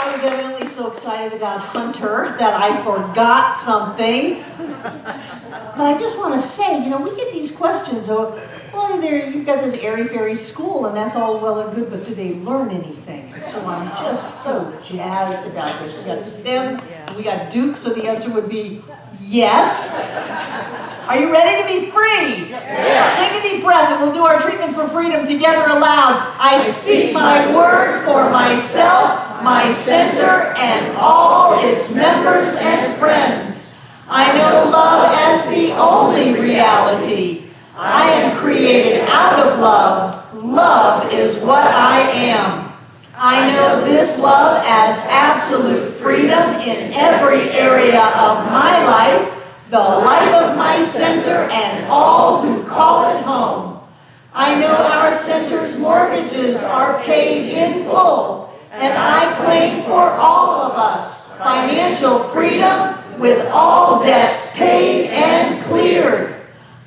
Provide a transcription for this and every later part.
I was evidently so excited about Hunter that I forgot something. But I just want to say, you know, we get these questions of, well, you've got this airy-fairy school, and that's all well and good, but do they learn anything? And so I'm just so jazzed about this. We got STEM, we got Duke, so the answer would be yes. Are you ready to be free? Yes. Take a deep breath and we'll do our treatment for freedom together aloud. I speak my word for myself, my center, and all its members and friends. I know love as the only reality. I am created out of love. Love is what I am. I know this love as absolute freedom in every area of my life, the life of my center, and all who call it home. I know our center's mortgages are paid in full, and I claim for all of us financial freedom with all debts paid and cleared.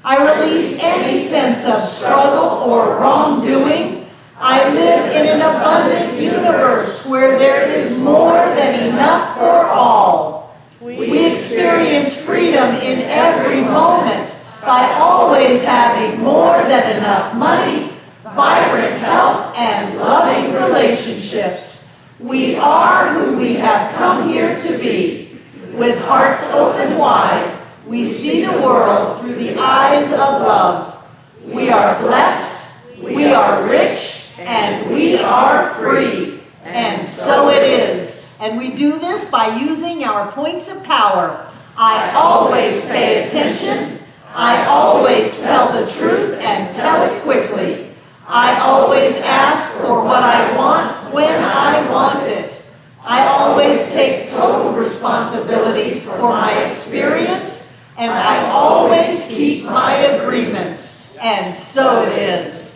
I release any sense of struggle or wrongdoing. I live in an abundant universe where there is more than enough for all. We experience freedom in every moment by always having more than enough money, vibrant health, and loving relationships. We are who we have come here to be. With hearts open wide, we see the world through the eyes of love. We are blessed, we are rich, and we are free. And so it is. And we do this by using our points of power. I always pay attention. I always tell the truth and tell it quickly. I always ask for what I want when I want it. I always take total responsibility for my experience, and I always keep my agreements. And so it is.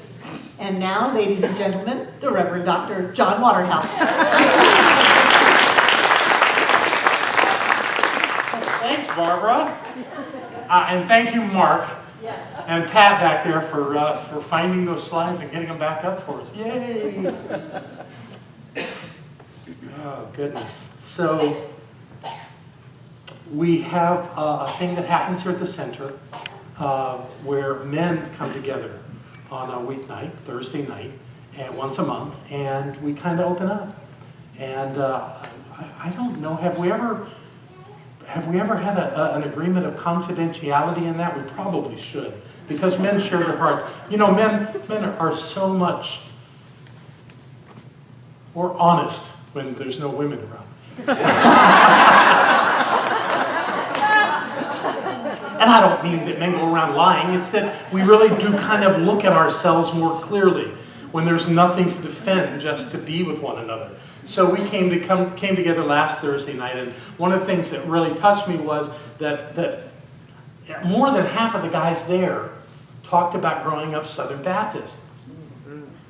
And now, ladies and gentlemen, the Reverend Dr. John Waterhouse. Thanks, Barbara. And thank you, Mark. Yes. And Pat back there for finding those slides and getting them back up for us. Yay! Oh, goodness. So, we have a thing that happens here at the center where men come together on a weeknight, Thursday night, and once a month, and we kind of open up. And I don't know, have we ever had an agreement of confidentiality in that? We probably should, because men share their hearts. You know, men are so much more honest when there's no women around. And I don't mean that men go around lying. It's that we really do kind of look at ourselves more clearly when there's nothing to defend, just to be with one another. So we came together last Thursday night, and one of the things that really touched me was that more than half of the guys there talked about growing up Southern Baptist.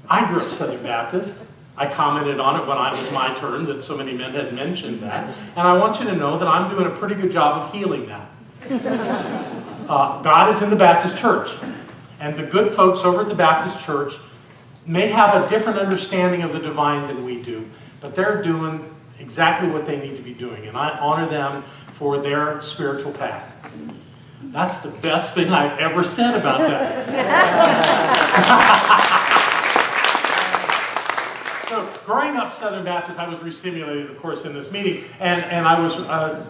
I grew up Southern Baptist. I commented on it when it was my turn that so many men had mentioned that. And I want you to know that I'm doing a pretty good job of healing that. God is in the Baptist church. And the good folks over at the Baptist church may have a different understanding of the divine than we do, but they're doing exactly what they need to be doing. And I honor them for their spiritual path. That's the best thing I've ever said about that. So growing up Southern Baptist, I was re-stimulated, of course, in this meeting, and I was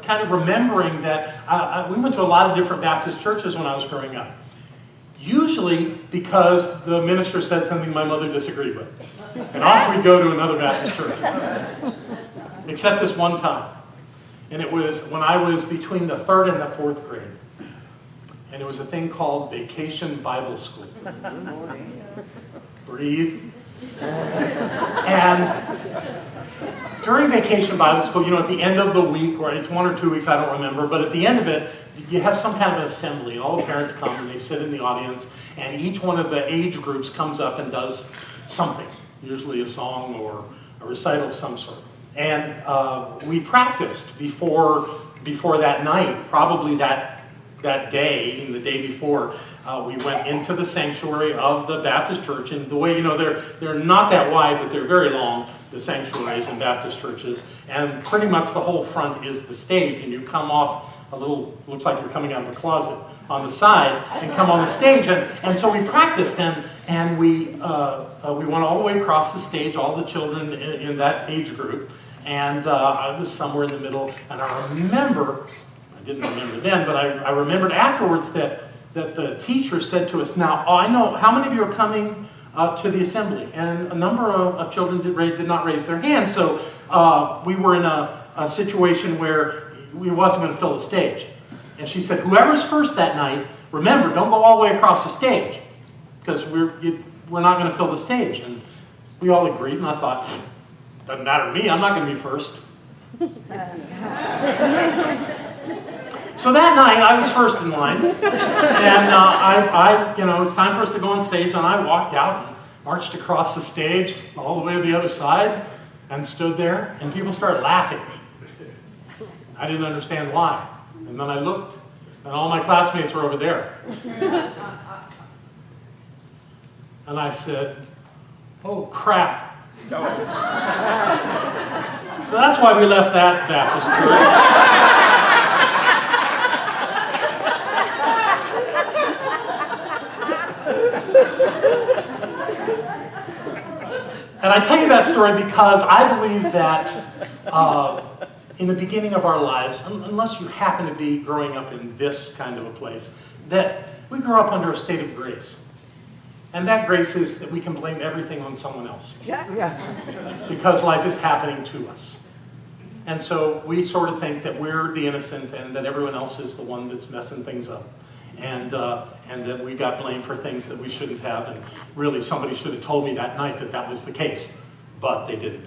kind of remembering that we went to a lot of different Baptist churches when I was growing up. Usually because the minister said something my mother disagreed with. And off we'd go to another Baptist church. Except this one time. And it was when I was between the 3rd and the 4th grade. And it was a thing called Vacation Bible School. Breathe. And during Vacation Bible School, you know, at the end of the week, or it's 1 or 2 weeks, I don't remember, but at the end of it, you have some kind of an assembly, and all the parents come and they sit in the audience, and each one of the age groups comes up and does something, usually a song or a recital of some sort. And we practiced before that night, probably that that day, and the day before, we went into the sanctuary of the Baptist church. And the way, they're not that wide, but they're very long, the sanctuaries in Baptist churches. And pretty much the whole front is the stage, and you come off a little, looks like you're coming out of a closet on the side, and come on the stage. And so we practiced, and we went all the way across the stage, all the children in that age group. And I was somewhere in the middle, and I didn't remember then, but I remembered afterwards that the teacher said to us, now, I know, how many of you are coming to the assembly? And a number of children did not raise their hands, so we were in a situation where we wasn't going to fill the stage. And she said, whoever's first that night, remember, don't go all the way across the stage, because we're not going to fill the stage. And we all agreed, and I thought, doesn't matter to me, I'm not going to be first. So that night, I was first in line, and it was time for us to go on stage, and I walked out and marched across the stage all the way to the other side and stood there, and people started laughing. I didn't understand why. And then I looked, and all my classmates were over there. And I said, oh, crap. So that's why we left that Baptist church. And I tell you that story because I believe that in the beginning of our lives, unless you happen to be growing up in this kind of a place, that we grow up under a state of grace. And that grace is that we can blame everything on someone else. Because life is happening to us. And so we sort of think that we're the innocent and that everyone else is the one that's messing things up. And that we got blamed for things that we shouldn't have. And really, somebody should have told me that night that that was the case. But they didn't.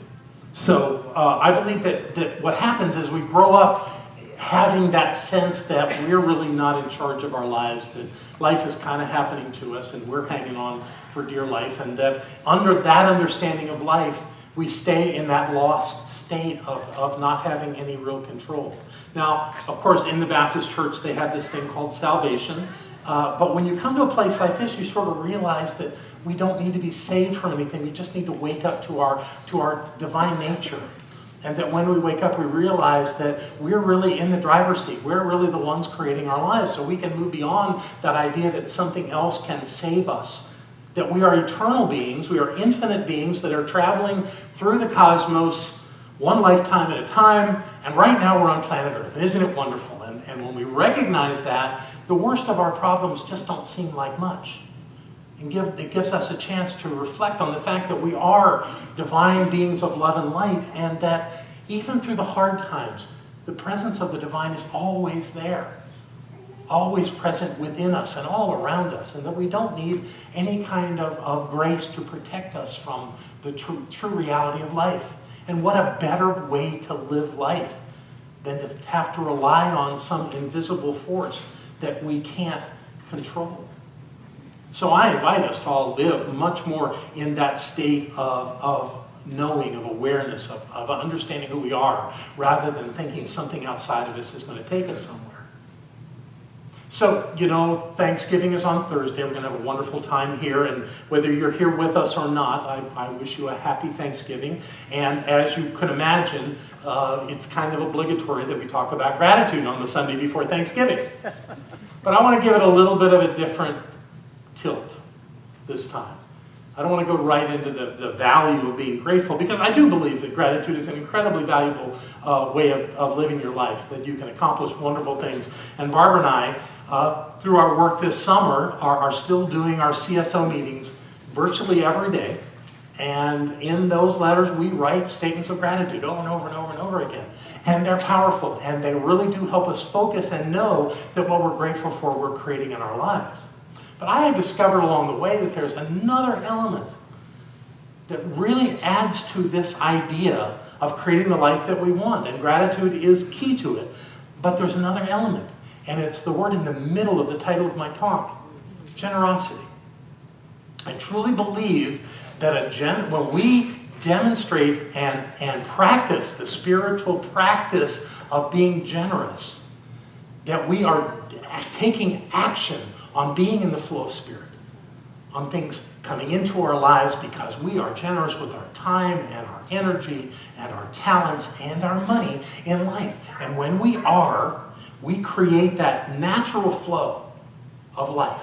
So I believe that what happens is we grow up having that sense that we're really not in charge of our lives, that life is kind of happening to us and we're hanging on for dear life, and that under that understanding of life, we stay in that lost state of not having any real control. Now, of course, in the Baptist church, they have this thing called salvation. But when you come to a place like this, you sort of realize that we don't need to be saved from anything. We just need to wake up to our divine nature. And that when we wake up, we realize that we're really in the driver's seat. We're really the ones creating our lives. So we can move beyond that idea that something else can save us. That we are eternal beings. We are infinite beings that are traveling through the cosmos one lifetime at a time. And right now we're on planet Earth. And isn't it wonderful? And when we recognize that, the worst of our problems just don't seem like much. And it gives us a chance to reflect on the fact that we are divine beings of love and light, and that even through the hard times, the presence of the divine is always there, always present within us and all around us, and that we don't need any kind of grace to protect us from the true reality of life. And what a better way to live life than to have to rely on some invisible force that we can't control. So I invite us to all live much more in that state of knowing, of awareness, of understanding who we are, rather than thinking something outside of us is going to take us somewhere. So, Thanksgiving is on Thursday. We're going to have a wonderful time here, and whether you're here with us or not, I wish you a happy Thanksgiving. And as you can imagine, it's kind of obligatory that we talk about gratitude on the Sunday before Thanksgiving. But I want to give it a little bit of a different tilt this time. I don't want to go right into the value of being grateful, because I do believe that gratitude is an incredibly valuable way of living your life, that you can accomplish wonderful things. And Barbara and I, through our work this summer, are still doing our CSO meetings virtually every day. And in those letters, we write statements of gratitude over and over and over and over again. And they're powerful, and they really do help us focus and know that what we're grateful for, we're creating in our lives. But I have discovered along the way that there's another element that really adds to this idea of creating the life that we want. And gratitude is key to it. But there's another element, and it's the word in the middle of the title of my talk: generosity. I truly believe that when we demonstrate and practice the spiritual practice of being generous, that we are taking action on being in the flow of Spirit, on things coming into our lives because we are generous with our time and our energy and our talents and our money in life. And when we are, we create that natural flow of life.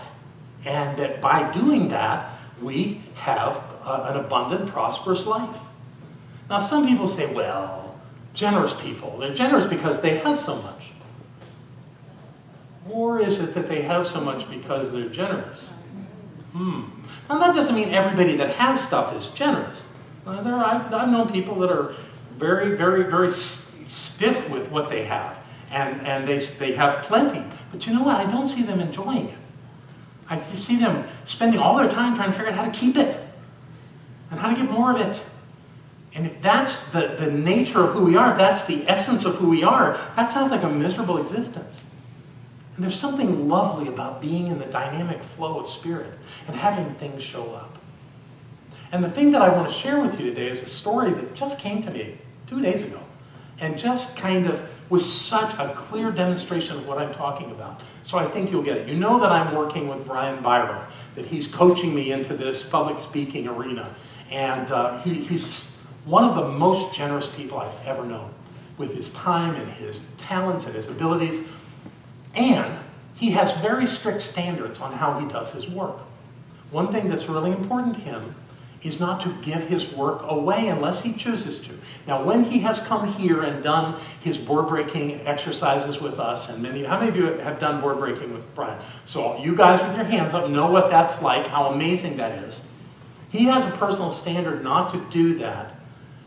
And that by doing that, we have an abundant, prosperous life. Now, some people say, well, generous people, they're generous because they have so much. Or is it that they have so much because they're generous? Now, that doesn't mean everybody that has stuff is generous. I've known people that are very, very, very stiff with what they have. And they have plenty. But you know what? I don't see them enjoying it. I see them spending all their time trying to figure out how to keep it and how to get more of it. And if that's the nature of who we are, if that's the essence of who we are, that sounds like a miserable existence. And there's something lovely about being in the dynamic flow of Spirit and having things show up. And the thing that I want to share with you today is a story that just came to me 2 days ago and just kind of was such a clear demonstration of what I'm talking about. So I think you'll get it. You know that I'm working with Brian Byron, that he's coaching me into this public speaking arena. And he's one of the most generous people I've ever known with his time and his talents and his abilities. And he has very strict standards on how he does his work. One thing that's really important to him is not to give his work away unless he chooses to. Now, when he has come here and done his board-breaking exercises with us, and how many of you have done board-breaking with Brian? So you guys with your hands up know what that's like, how amazing that is. He has a personal standard not to do that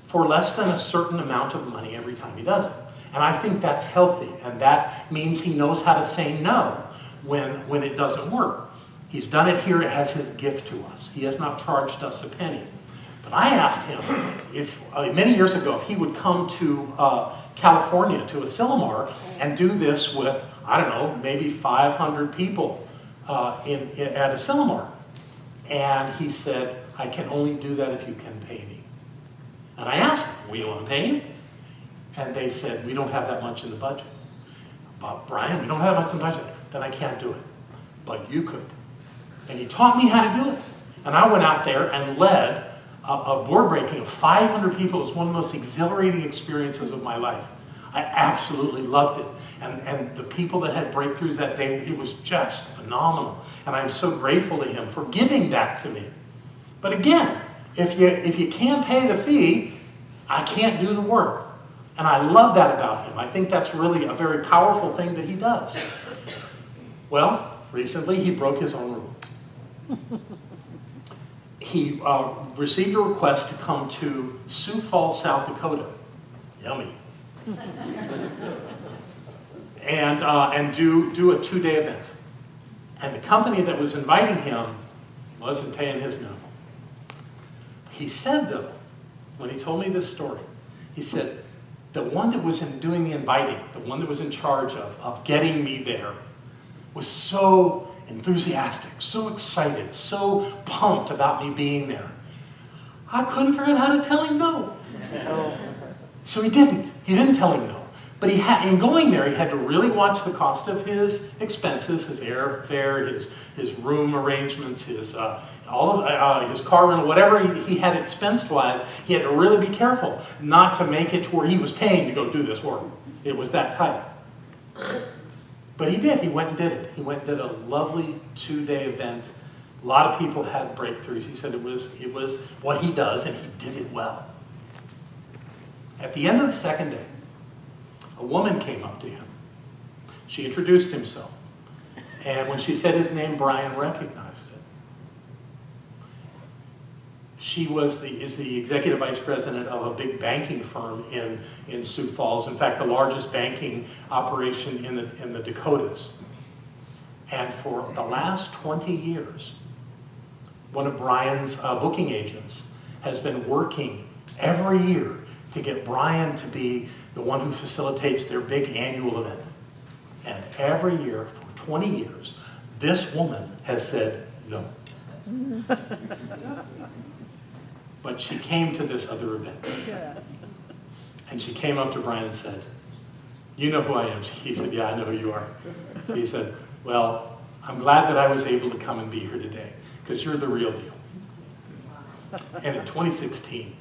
for less than a certain amount of money every time he does it. And I think that's healthy, and that means he knows how to say no when it doesn't work. He's done it here as his gift to us. He has not charged us a penny. But I asked him if many years ago if he would come to California, to Asilomar, and do this with, I don't know, maybe 500 people at Asilomar. And he said, I can only do that if you can pay me. And I asked him, will you want to pay him? And they said, we don't have that much in the budget. But Brian, we don't have that much in the budget. Then I can't do it. But you could. And he taught me how to do it. And I went out there and led a board breaking of 500 people. It was one of the most exhilarating experiences of my life. I absolutely loved it. And the people that had breakthroughs that day, it was just phenomenal. And I'm so grateful to him for giving that to me. But again, if you can't pay the fee, I can't do the work. And I love that about him. I think that's really a very powerful thing that he does. Well, recently he broke his own rule. He received a request to come to Sioux Falls, South Dakota. Yummy. And do a 2-day event. And the company that was inviting him wasn't paying his minimum. He said, though, when he told me this story, he said, the one that was doing the inviting, the one that was in charge of getting me there, was so enthusiastic, so excited, so pumped about me being there. I couldn't figure out how to tell him no. So he didn't. He didn't tell him no. But in going there, he had to really watch the cost of his expenses, his airfare, his room arrangements, his car rental, whatever he had expense-wise. He had to really be careful not to make it to where he was paying to go do this work. It was that tight. But he did. He went and did it. He went and did a lovely 2-day event. A lot of people had breakthroughs. He said it was what he does, and he did it well. At the end of the second day, a woman came up to him. She introduced himself. And when she said his name, Brian recognized it. She is the executive vice president of a big banking firm in Sioux Falls. In fact, the largest banking operation in the Dakotas. And for the last 20 years, one of Brian's booking agents has been working every year to get Brian to be the one who facilitates their big annual event. And every year, for 20 years, this woman has said no. But she came to this other event. And she came up to Brian and said, you know who I am? He said, yeah, I know who you are. He said, well, I'm glad that I was able to come and be here today, because you're the real deal. And in 2016,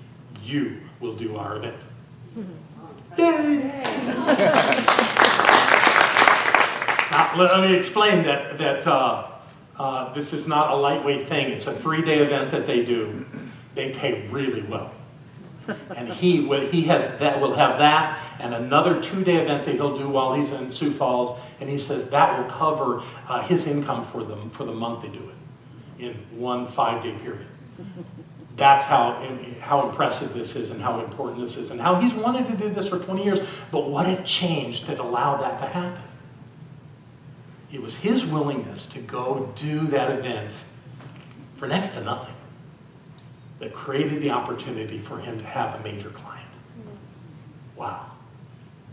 you will do our event. Yay! Now, let me explain that this is not a lightweight thing. It's a 3-day event that they do. They pay really well. And he will have that and another 2-day event that he'll do while he's in Sioux Falls. And he says that will cover his income for the month they do it in one 5-day period. That's how impressive this is and how important this is and how he's wanted to do this for 20 years. But what had changed that allowed that to happen? It was his willingness to go do that event for next to nothing that created the opportunity for him to have a major client. Wow.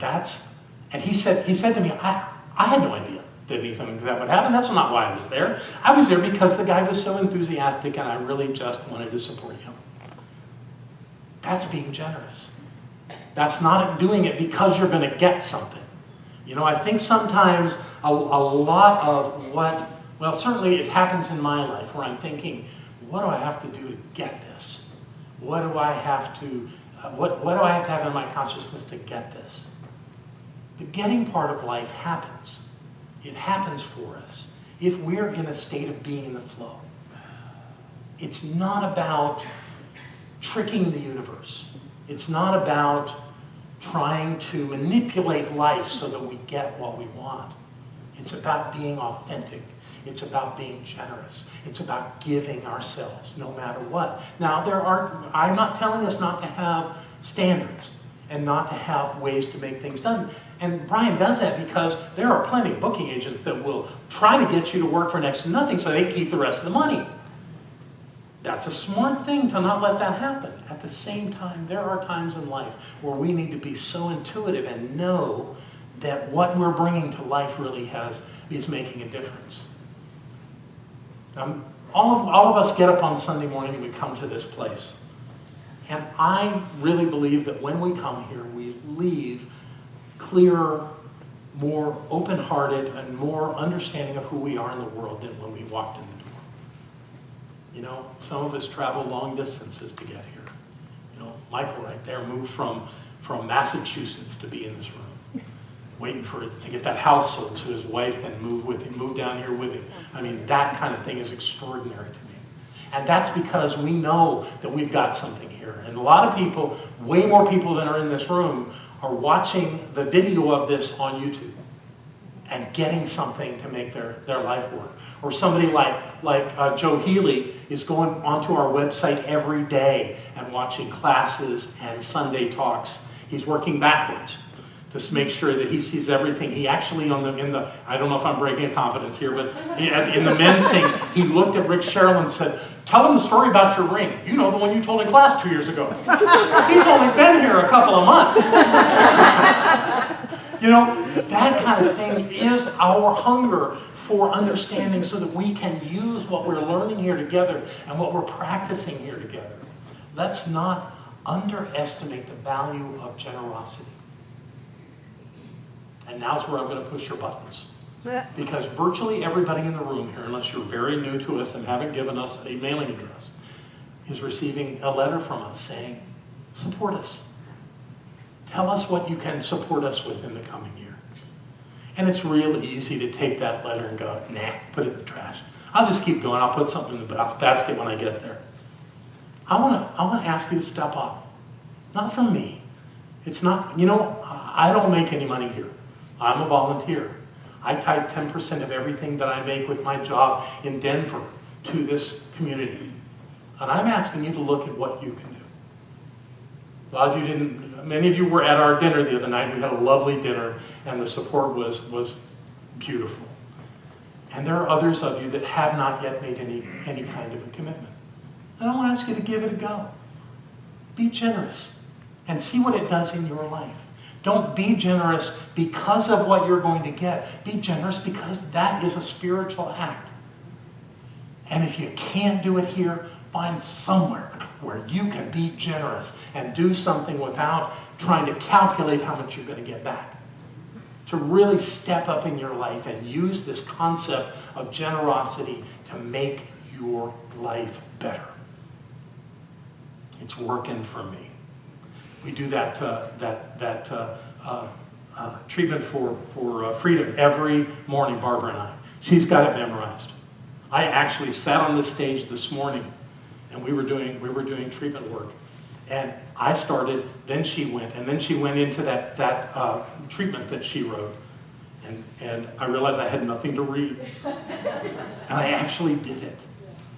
And he said to me, I had no idea that anything like that would happen. That's not why I was there. I was there because the guy was so enthusiastic and I really just wanted to support him. That's being generous. That's not doing it because you're going to get something. You know, I think sometimes a lot of well, certainly it happens in my life where I'm thinking, what do I have to do to get this? What do I have to have in my consciousness to get this? The getting part of life happens. It happens for us if we're in a state of being in the flow. It's not about tricking the universe. It's not about trying to manipulate life so that we get what we want. It's about being authentic. It's about being generous. It's about giving ourselves no matter what. Now, I'm not telling us not to have standards and not to have ways to make things done. And Brian does that because there are plenty of booking agents that will try to get you to work for next to nothing so they keep the rest of the money. That's a smart thing to not let that happen. At the same time, there are times in life where we need to be so intuitive and know that what we're bringing to life really is making a difference. All of us get up on Sunday morning and we come to this place. And I really believe that when we come here, we leave clearer, more open-hearted, and more understanding of who we are in the world than when we walked in the door. You know, some of us travel long distances to get here. You know, Michael right there moved from Massachusetts to be in this room, waiting to get that house sold so his wife can move down here with him. I mean, that kind of thing is extraordinary to me. And that's because we know that we've got something here. And a lot of people, way more people than are in this room, are watching the video of this on YouTube and getting something to make their life work. Or somebody like Joe Healy is going onto our website every day and watching classes and Sunday talks. He's working backwards to make sure that he sees everything. He actually, I don't know if I'm breaking confidence here, but in the men's thing, he looked at Rick Sherrill and said, tell him the story about your ring. You know, the one you told in class 2 years ago. He's only been here a couple of months. You know, that kind of thing is our hunger for understanding so that we can use what we're learning here together and what we're practicing here together. Let's not underestimate the value of generosity. And now's where I'm going to push your buttons. Because virtually everybody in the room here, unless you're very new to us and haven't given us a mailing address, is receiving a letter from us saying, support us. Tell us what you can support us with in the coming year. And it's real easy to take that letter and go, nah, put it in the trash. I'll just keep going. I'll put something in the basket when I get there. I want to ask you to step up. Not from me. It's not, you know, I don't make any money here. I'm a volunteer. I tie 10% of everything that I make with my job in Denver to this community. And I'm asking you to look at what you can do. A lot of you didn't, many of you were at our dinner the other night. We had a lovely dinner and the support was beautiful. And there are others of you that have not yet made any kind of a commitment. And I want to ask you to give it a go. Be generous and see what it does in your life. Don't be generous because of what you're going to get. Be generous because that is a spiritual act. And if you can't do it here, find somewhere where you can be generous and do something without trying to calculate how much you're going to get back. to really step up in your life and use this concept of generosity to make your life better. It's working for me. We do that treatment for freedom every morning, Barbara and I. She's got it memorized. I actually sat on this stage this morning, and we were doing treatment work. And I started, then she went, and then she went into that treatment that she wrote. And I realized I had nothing to read. And I actually did it.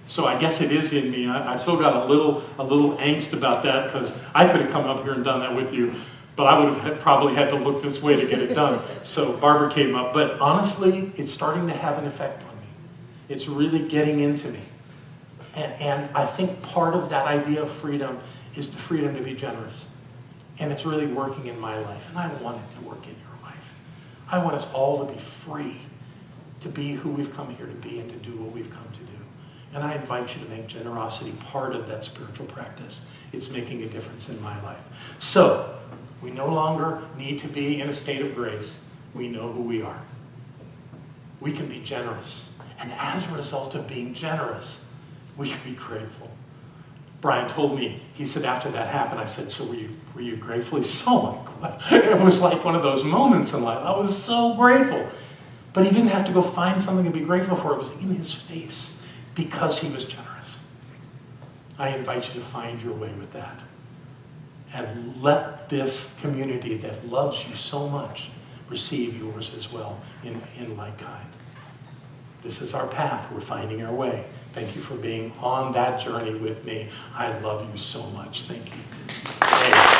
So I guess it is in me. I still got a little angst about that, because I could have come up here and done that with you, but I would have probably had to look this way to get it done. So Barbara came up. But honestly, it's starting to have an effect on me. It's really getting into me. And I think part of that idea of freedom is the freedom to be generous. And it's really working in my life. And I want it to work in your life. I want us all to be free to be who we've come here to be and to do what we've come to do. And I invite you to make generosity part of that spiritual practice. It's making a difference in my life. So, we no longer need to be in a state of grace. We know who we are. We can be generous. And as a result of being generous, we can be grateful. Brian told me, he said after that happened, I said, so were you grateful? He said, oh my God. It was like one of those moments in life. I was so grateful. But he didn't have to go find something to be grateful for. It was in his face because he was generous. I invite you to find your way with that. And let this community that loves you so much receive yours as well in like kind. This is our path. We're finding our way. Thank you for being on that journey with me. I love you so much. Thank you.